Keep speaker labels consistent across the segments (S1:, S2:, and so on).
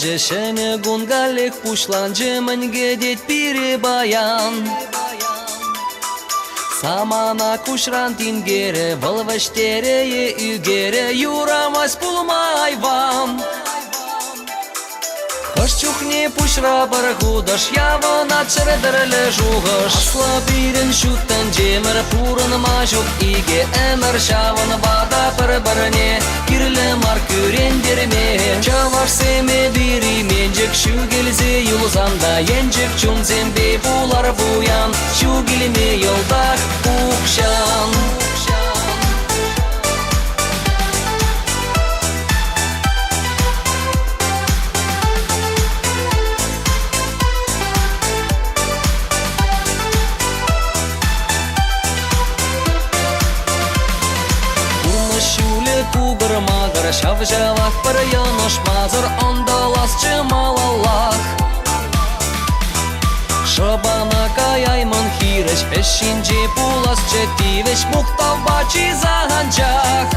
S1: же шеме гунгалек пушлан же манге дет перебаян. Самана кушран тингере, волваштерее үгере, юрамас пулмай вам. Хош чухне пушра баргудаш, явана чредерле жугаш. Асла бирен шуттан жемер пурын мажук иге эмер шаван бада пір-біріне кирле мар күрендерме. Чавар семе бири менжек шу келзе юлзанда енжек чунзембе булар буян. Шу келме йолдах укшан. Кубыр магыр шавжалак бір яныш мазыр ондалас чымалалак. Шабана каяйман хиреш пешинже пулас четивеш мухтав бачи заганчак.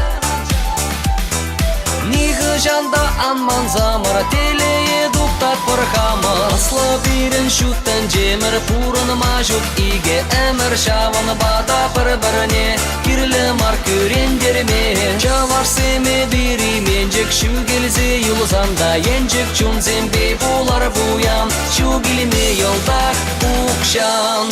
S1: Нихы жанда анман замыр телее дуктат пырхамыр. Асла бирен шуттан жемір пурын мажук иге эмір шаван бада пір-біріне кирле мар күрендерме. Чавар семе бири менжек шу келзе юлзанда енжек чунзембе булар буян. Шу келме йолдах укшан.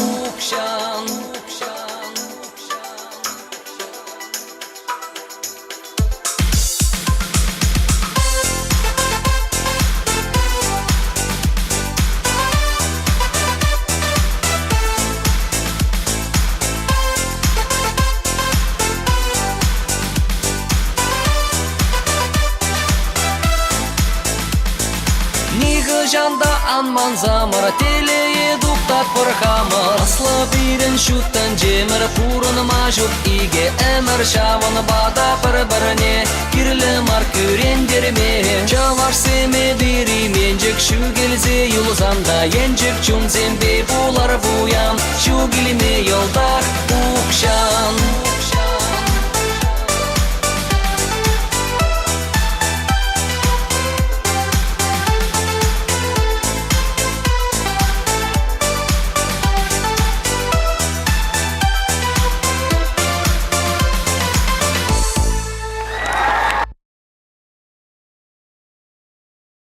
S1: Жанда анман замыр телее дуктат пырхамыр. Асла бирен шуттан жемір пурын мажук иге эмір шаван бада пір-біріне кирле мар күрендерме. Чавар семе бири менжек шу келзе юлзанда енжек чунзембе булар буян. Шу келме йолдах укшан.